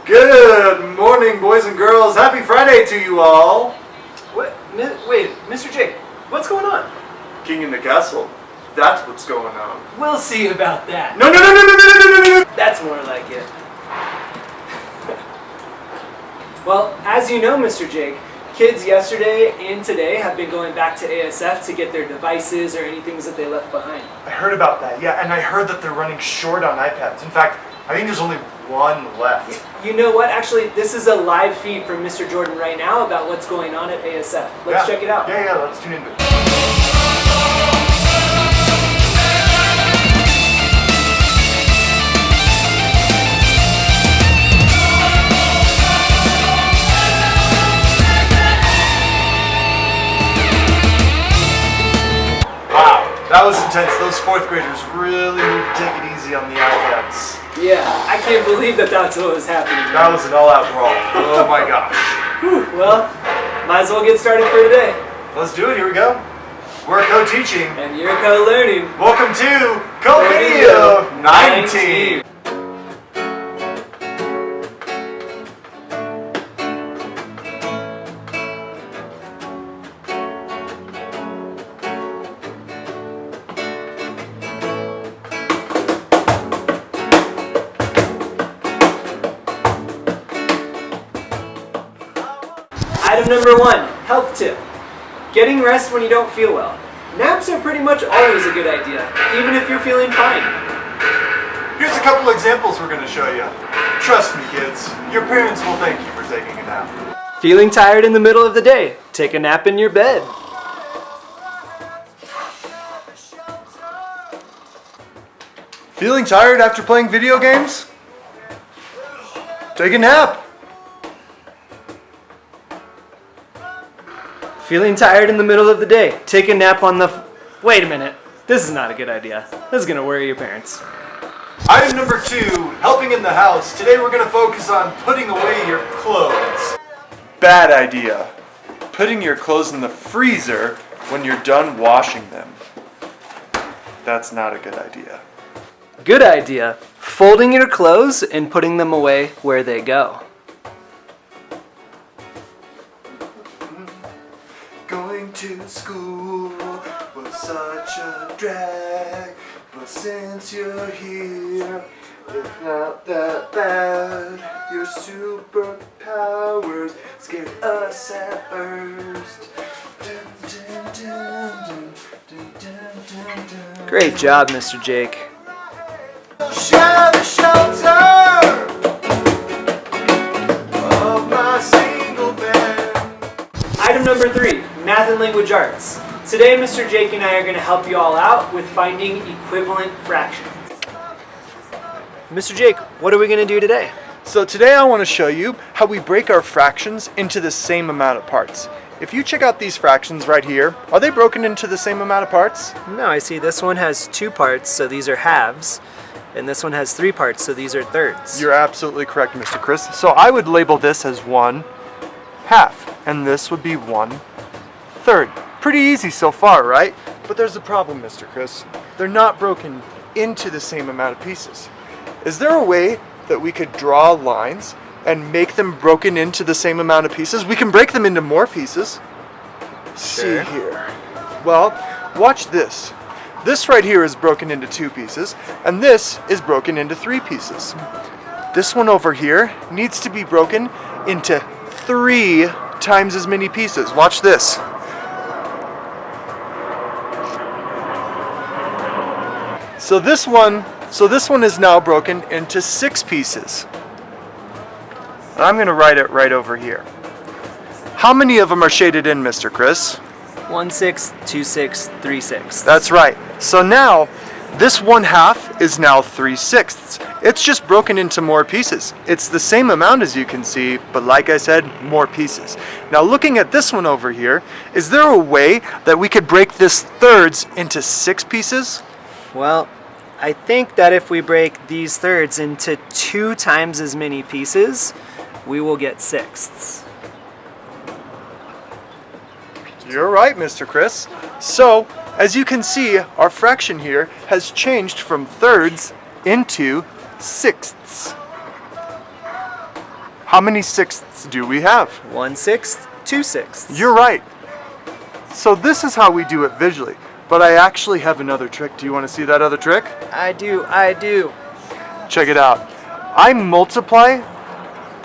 Good morning, boys and girls. Happy Friday to you all. Wait, Mr. Jake, what's going on? King in the castle. That's what's going on. We'll see about that. No. That's more like it. Well, as you know, Mr. Jake, kids yesterday and today have been going back to ASF to get their devices or anything that they left behind. I heard about that, yeah, and I heard that they're running short on iPads. In fact, I think there's only one left. You know what? Actually, this is a live feed from Mr. Jordan right now about what's going on at ASF. Let's check it out. Yeah, let's tune into it. Wow, that was intense. Those fourth graders really need to take it easy on the iPads. Yeah, I can't believe that that's what was happening. That was an all-out brawl. Oh my gosh. Whew, well, might as well get started for today. Let's do it. Here we go. We're co-teaching. And you're co-learning. Welcome to COVIdeo 19. Item number 1, health tip. Getting rest when you don't feel well. Naps are pretty much always a good idea, even if you're feeling fine. Here's a couple examples we're going to show you. Trust me, kids, your parents will thank you for taking a nap. Feeling tired in the middle of the day? Take a nap in your bed. Feeling tired after playing video games? Take a nap. Feeling tired in the middle of the day? Take a nap on the... Wait a minute. This is not a good idea. This is going to worry your parents. Item number 2, helping in the house. Today we're going to focus on putting away your clothes. Bad idea. Putting your clothes in the freezer when you're done washing them. That's not a good idea. Good idea. Folding your clothes and putting them away where they go. Going to school was such a drag, but since you're here, it's not that bad. Your superpowers scared us at first. Great job, Mr. Jake. Share the shelter of my single bed. Item number 3, math and language arts. Today, Mr. Jake and I are going to help you all out with finding equivalent fractions. Mr. Jake, what are we going to do today? So today I want to show you how we break our fractions into the same amount of parts. If you check out these fractions right here, are they broken into the same amount of parts? No, I see this one has 2 parts, so these are halves. And this one has 3 parts, so these are thirds. You're absolutely correct, Mr. Chris. So I would label this as 1/2, and this would be 1/3. Pretty easy so far, right? But there's a problem, Mr. Chris. They're not broken into the same amount of pieces. Is there a way that we could draw lines and make them broken into the same amount of pieces? We can break them into more pieces. Sure. See here. Well, watch this. This right here is broken into 2 pieces, and this is broken into 3 pieces. This one over here needs to be broken into 3 times as many pieces. Watch this. So this one is now broken into 6 pieces. And I'm going to write it right over here. How many of them are shaded in, Mr. Chris? 1/6, 2/6, 3/6. That's right. So now, this 1/2 is now 3/6. It's just broken into more pieces. It's the same amount as you can see, but like I said, more pieces. Now looking at this one over here, is there a way that we could break this thirds into 6 pieces? Well, I think that if we break these thirds into 2 times as many pieces, we will get sixths. You're right, Mr. Chris. So, as you can see, our fraction here has changed from thirds into sixths. How many sixths do we have? 1/6, 2/6. You're right. So this is how we do it visually. But I actually have another trick. Do you want to see that other trick? I do. Check it out. I multiply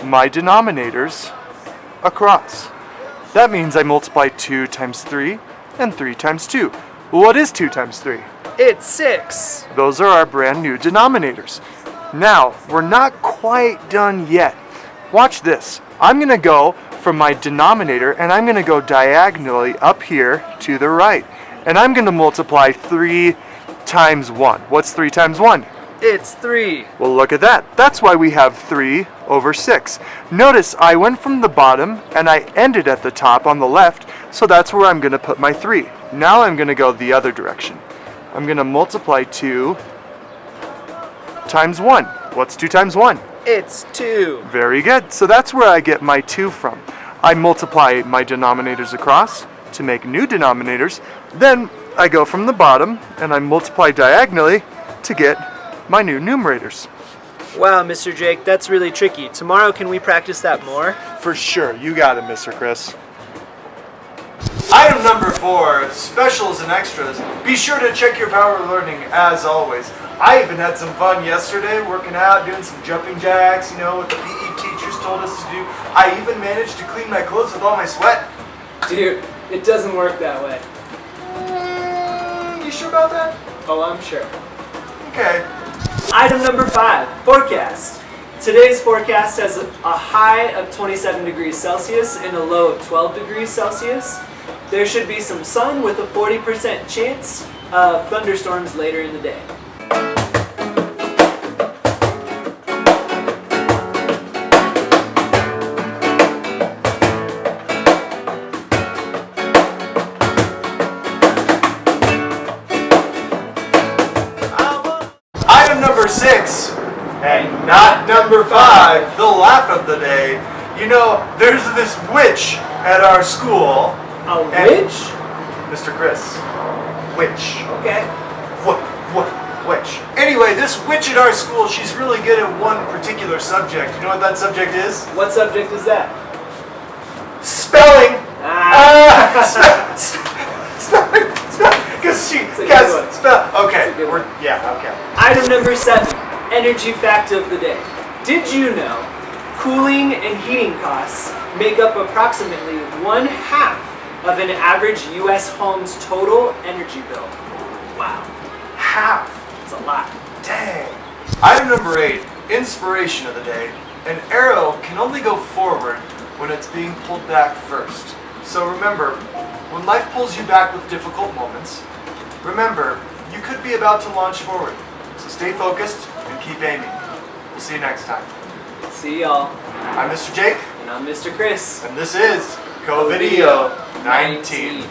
my denominators across. That means I multiply 2 times 3 and 3 times 2. What is 2 times 3? It's 6. Those are our brand new denominators. Now, we're not quite done yet. Watch this. I'm going to go from my denominator and I'm going to go diagonally up here to the right. And I'm going to multiply 3 times 1. What's 3 times 1? It's 3. Well, look at that. That's why we have 3 over 6. Notice I went from the bottom and I ended at the top on the left, so that's where I'm going to put my 3. Now I'm going to go the other direction. I'm going to multiply 2 times 1. What's 2 times 1? It's 2. Very good. So that's where I get my 2 from. I multiply my denominators across to make new denominators. Then I go from the bottom and I multiply diagonally to get my new numerators. Wow, Mr. Jake, that's really tricky. Tomorrow, can we practice that more? For sure. You got it, Mr. Chris. Item number 4, specials and extras. Be sure to check your power of learning as always. I even had some fun yesterday working out, doing some jumping jacks, what the PE teachers told us to do. I even managed to clean my clothes with all my sweat. Dude, it doesn't work that way. You sure about that? Oh, I'm sure. Okay. Item number 5, forecast. Today's forecast has a high of 27 degrees Celsius and a low of 12 degrees Celsius. There should be some sun with a 40% chance of thunderstorms later in the day. Item number 6, and not number 5, the laugh of the day. There's this witch at our school. A And- witch? Mr. Chris. Witch. Okay. Witch. Anyway, this witch at our school, she's really good at one particular subject. You know what that subject is? What subject is that? Spelling. Spelling. Because she a good guys one. spell. Okay. It's a good one. Okay. Item number 7, energy fact of the day. Did you know cooling and heating costs make up approximately 1/2 of an average U.S. home's total energy bill? Wow, Half. that's a lot. Dang. Item number 8, inspiration of the day. An arrow can only go forward when it's being pulled back first. So remember, when life pulls you back with difficult moments, remember, you could be about to launch forward. So stay focused and keep aiming. We'll see you next time. See y'all. I'm Mr. Jake, And I'm Mr. Chris. and this is COVIDeo 19.